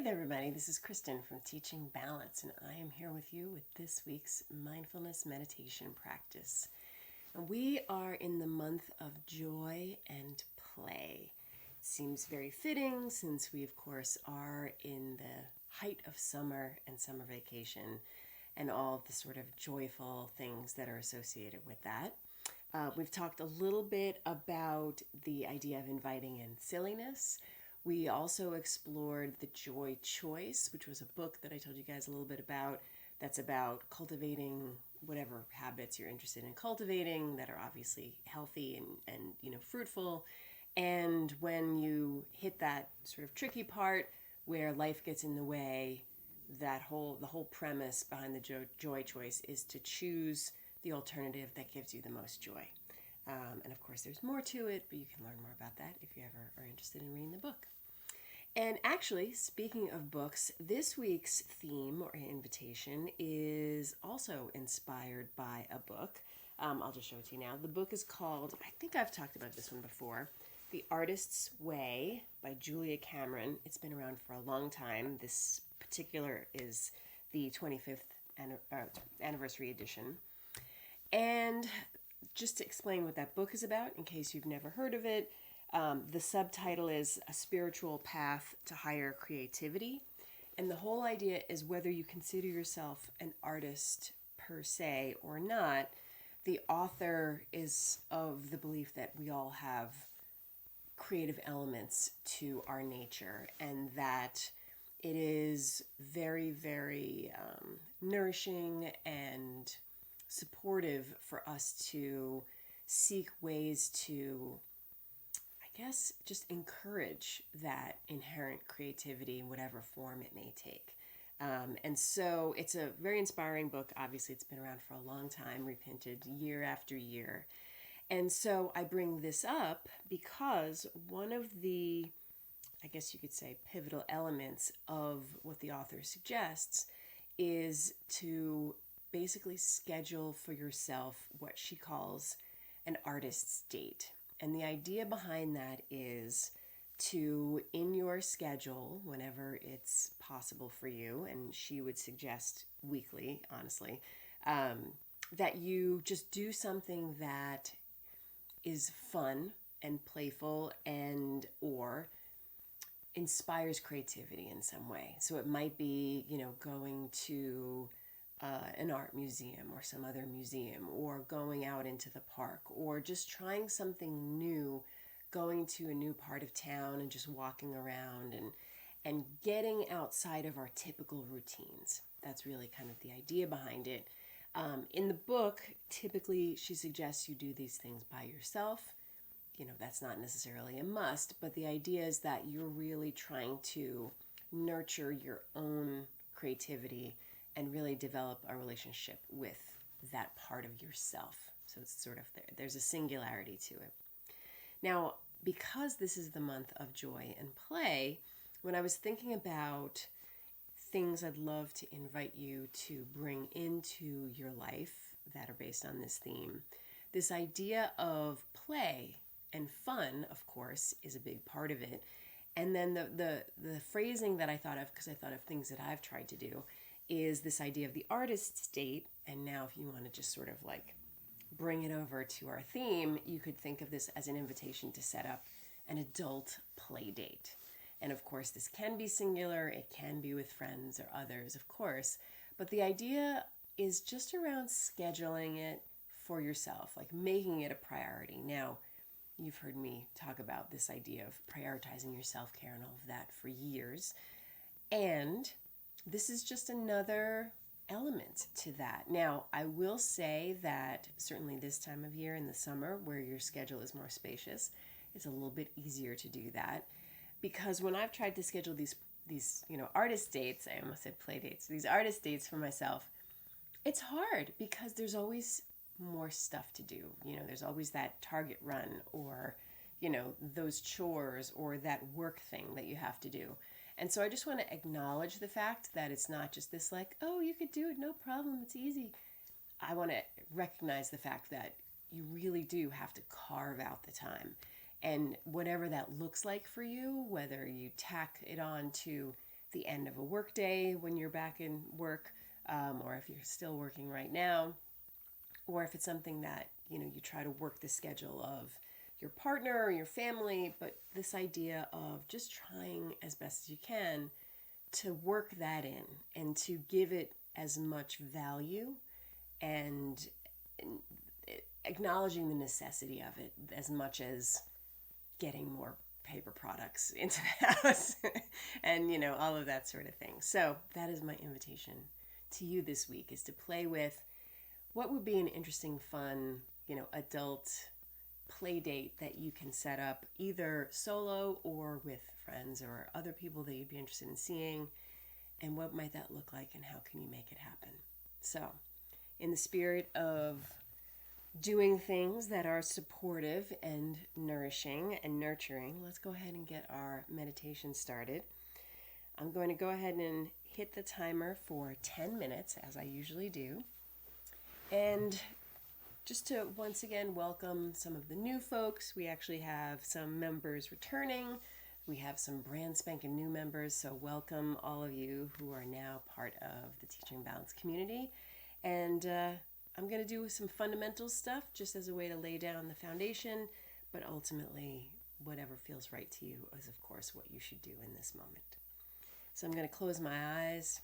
Hey there, everybody. This is Kristin from Teaching Balance, and I am here with you with this week's mindfulness meditation practice. And we are in the month of joy and play. It seems very fitting since we, of course, are in the height of summer and summer vacation and all of the sort of joyful things that are associated with that. We've talked a little bit about the idea of inviting in silliness. We also explored The Joy Choice, which was a book that I told you guys a little bit about. That's about cultivating whatever habits you're interested in cultivating that are obviously healthy and fruitful. And when you hit that sort of tricky part where life gets in the way, the whole premise behind the joy choice is to choose the alternative that gives you the most joy. And of course, there's more to it, but you can learn more about that if you ever are interested in reading the book. And actually, speaking of books, this week's theme or invitation is also inspired by a book. I'll just show it to you now. The book is called, I think I've talked about this one before, The Artist's Way by Julia Cameron. It's been around for a long time. This particular is the 25th anniversary edition. And just to explain what that book is about, in case you've never heard of it, the subtitle is A Spiritual Path to Higher Creativity. And the whole idea is whether you consider yourself an artist per se or not, the author is of the belief that we all have creative elements to our nature and that it is very, very nourishing and supportive for us to seek ways to, I guess, just encourage that inherent creativity in whatever form it may take. And so it's a very inspiring book. Obviously, it's been around for a long time, reprinted year after year. And so I bring this up because one of the, I guess you could say, pivotal elements of what the author suggests is to basically schedule for yourself what she calls an artist's date. And the idea behind that is to, in your schedule, whenever it's possible for you, and she would suggest weekly, honestly, that you just do something that is fun and playful and or inspires creativity in some way. So it might be, going to an art museum or some other museum, or going out into the park, or just trying something new, going to a new part of town and just walking around and getting outside of our typical routines. That's really kind of the idea behind it. In the book, typically she suggests you do these things by yourself. That's not necessarily a must, but the idea is that you're really trying to nurture your own creativity and really develop a relationship with that part of yourself. So it's sort of there's a singularity to it. Now, because this is the month of joy and play, when I was thinking about things I'd love to invite you to bring into your life that are based on this theme, this idea of play and fun, of course, is a big part of it. And then the phrasing that I thought of, because I thought of things that I've tried to do, is this idea of the artist's date. And now if you want to just sort of like bring it over to our theme, you could think of this as an invitation to set up an adult play date. And of course, this can be singular, it can be with friends or others, of course, but the idea is just around scheduling it for yourself, like making it a priority. Now, you've heard me talk about this idea of prioritizing your self-care and all of that for years. And this is just another element to that. Now, I will say that certainly this time of year in the summer, where your schedule is more spacious, it's a little bit easier to do that. Because when I've tried to schedule these artist dates, I almost said play dates, these artist dates for myself, it's hard because there's always more stuff to do. There's always that Target run or, those chores or that work thing that you have to do. And so I just want to acknowledge the fact that it's not just this like, oh, you could do it, no problem, it's easy. I want to recognize the fact that you really do have to carve out the time. And whatever that looks like for you, whether you tack it on to the end of a work day when you're back in work, or if you're still working right now, or if it's something that, you try to work the schedule of your partner or your family, but this idea of just trying as best as you can to work that in and to give it as much value and acknowledging the necessity of it as much as getting more paper products into the house and all of that sort of thing. So that is my invitation to you this week, is to play with what would be an interesting, fun, adult play date that you can set up either solo or with friends or other people that you'd be interested in seeing, and what might that look like and how can you make it happen. So in the spirit of doing things that are supportive and nourishing and nurturing, let's go ahead and get our meditation started. I'm going to go ahead and hit the timer for 10 minutes, as I usually do. And just to once again welcome some of the new folks, we actually have some members returning. We have some brand spanking new members, so welcome all of you who are now part of the Teaching Balance community. And I'm going to do some fundamental stuff just as a way to lay down the foundation, but ultimately whatever feels right to you is, of course, what you should do in this moment. So I'm going to close my eyes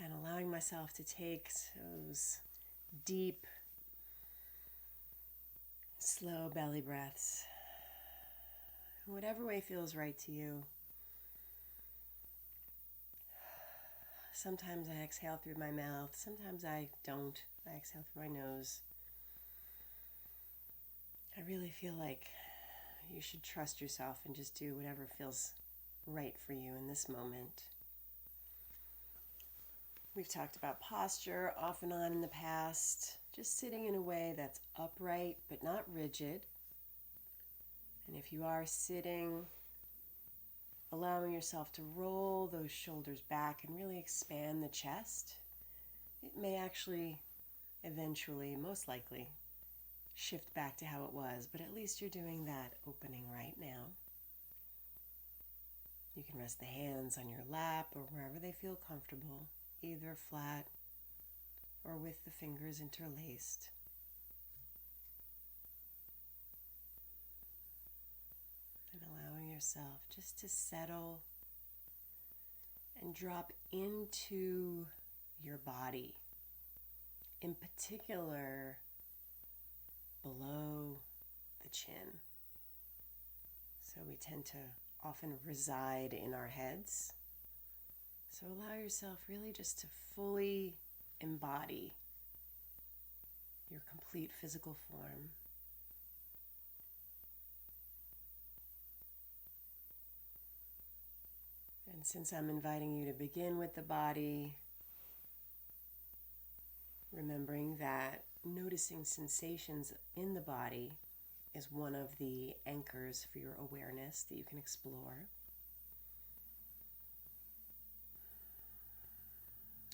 and allowing myself to take those deep, slow belly breaths, whatever way feels right to you. Sometimes I exhale through my mouth, sometimes I don't. I exhale through my nose. I really feel like you should trust yourself and just do whatever feels right for you in this moment. We've talked about posture off and on in the past, just sitting in a way that's upright but not rigid. And if you are sitting, allowing yourself to roll those shoulders back and really expand the chest, it may actually eventually, most likely, shift back to how it was, but at least you're doing that opening right now. You can rest the hands on your lap or wherever they feel comfortable, either flat or with the fingers interlaced. And allowing yourself just to settle and drop into your body, in particular below the chin. So we tend to often reside in our heads. So allow yourself really just to fully embody your complete physical form. And since I'm inviting you to begin with the body, remembering that noticing sensations in the body is one of the anchors for your awareness that you can explore.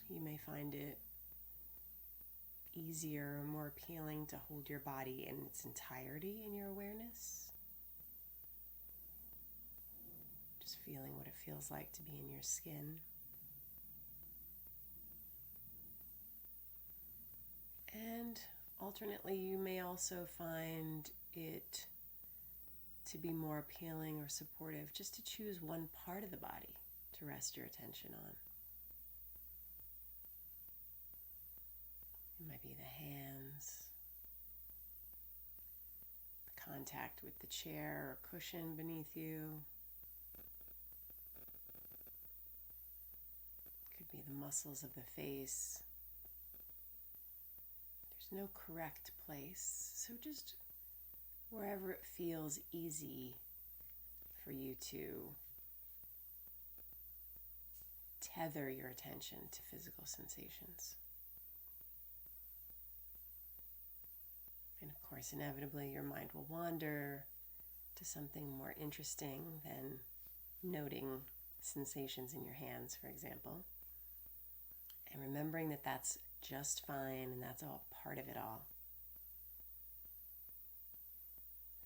You may find it easier or more appealing to hold your body in its entirety in your awareness. Just feeling what it feels like to be in your skin. And alternately, you may also find it to be more appealing or supportive just to choose one part of the body to rest your attention on. It might be the hands, the contact with the chair or cushion beneath you. It could be the muscles of the face. There's no correct place, so just wherever it feels easy for you to tether your attention to physical sensations. And of course, inevitably, your mind will wander to something more interesting than noting sensations in your hands, for example. And remembering that that's just fine and that's all part of it all.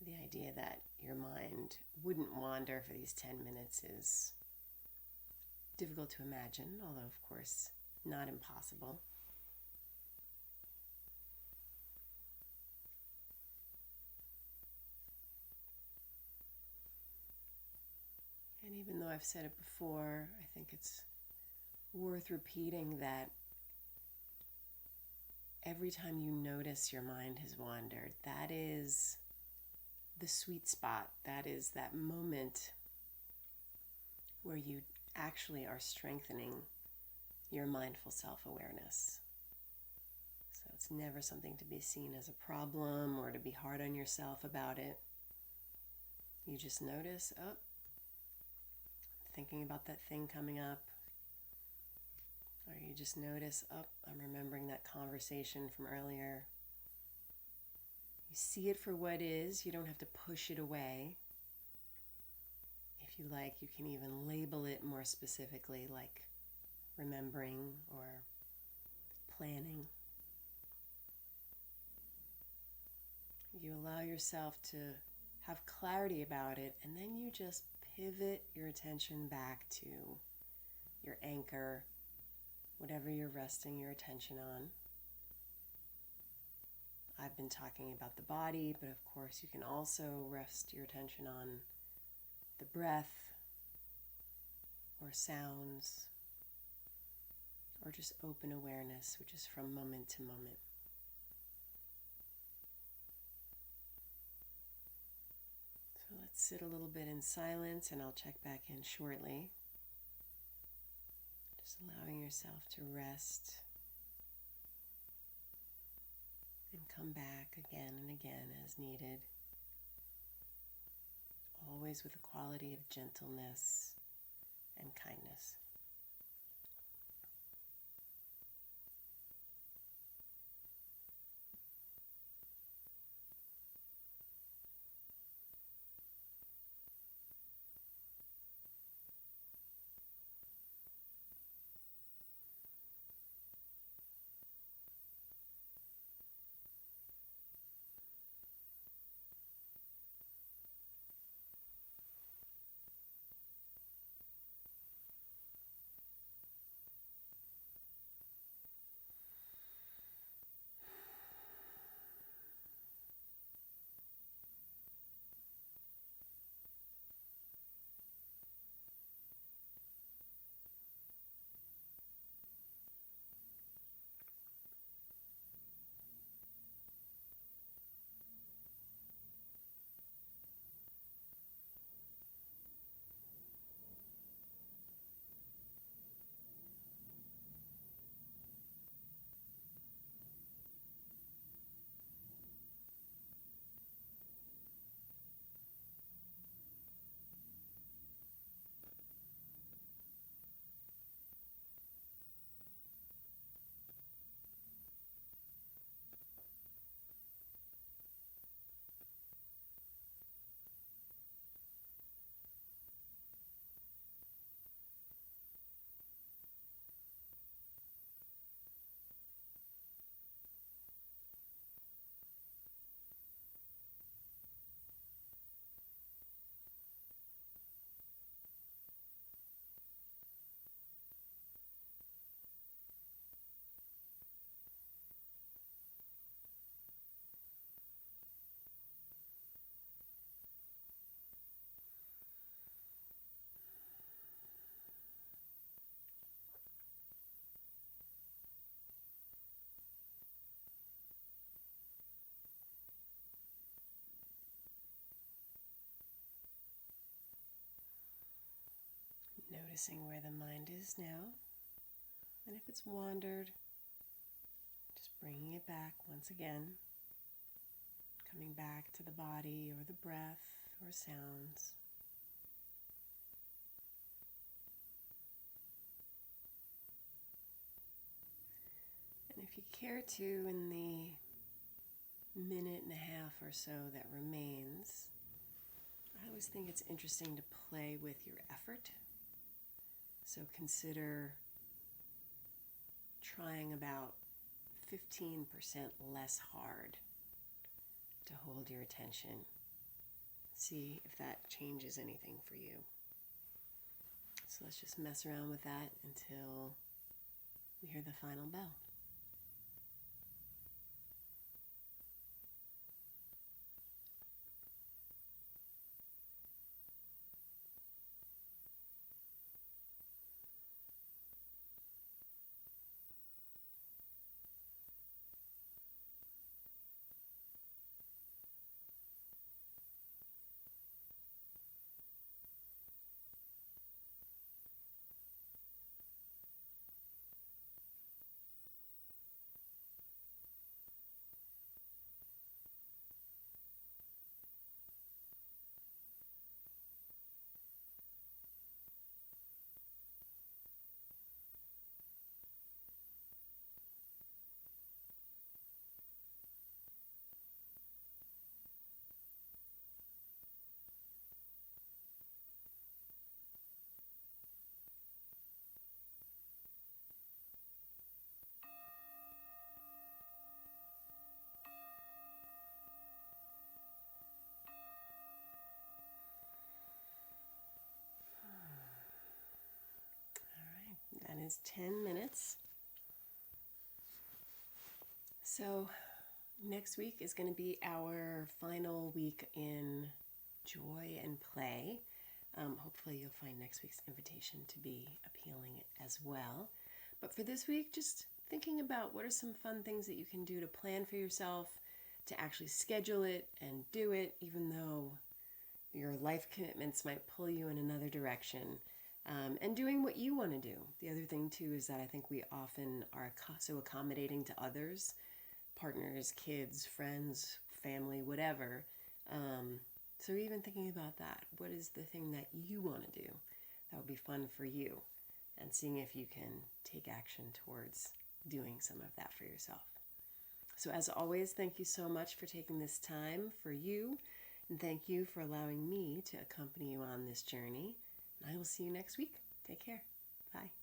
The idea that your mind wouldn't wander for these 10 minutes is difficult to imagine, although of course not impossible. And even though I've said it before, I think it's worth repeating that every time you notice your mind has wandered, that is the sweet spot. That is that moment where you actually are strengthening your mindful self-awareness. So it's never something to be seen as a problem or to be hard on yourself about it. You just notice, oh, I'm thinking about that thing coming up. Or you just notice, oh, I'm remembering that conversation from earlier. You see it for what is. You don't have to push it away. If you like, you can even label it more specifically, like remembering or planning. You allow yourself to have clarity about it, and then you just pivot your attention back to your anchor, whatever you're resting your attention on. I've been talking about the body, but of course you can also rest your attention on the breath or sounds or just open awareness, which is from moment to moment. So let's sit a little bit in silence and I'll check back in shortly. Just allowing yourself to rest and come back again and again as needed. Always with a quality of gentleness and kindness. Noticing where the mind is now, and if it's wandered, just bringing it back once again, coming back to the body or the breath or sounds. And if you care to, in the minute and a half or so that remains, I always think it's interesting to play with your effort. So consider trying about 15% less hard to hold your attention. See if that changes anything for you. So let's just mess around with that until we hear the final bell. That is 10 minutes. So next week is going to be our final week in joy and play. Hopefully you'll find next week's invitation to be appealing as well. But for this week, just thinking about what are some fun things that you can do to plan for yourself, to actually schedule it and do it, even though your life commitments might pull you in another direction. And doing what you want to do. The other thing too is that I think we often are so accommodating to others, partners, kids, friends, family, whatever. So even thinking about that, what is the thing that you want to do that would be fun for you? And seeing if you can take action towards doing some of that for yourself. So as always, thank you so much for taking this time for you. And thank you for allowing me to accompany you on this journey. I will see you next week. Take care. Bye.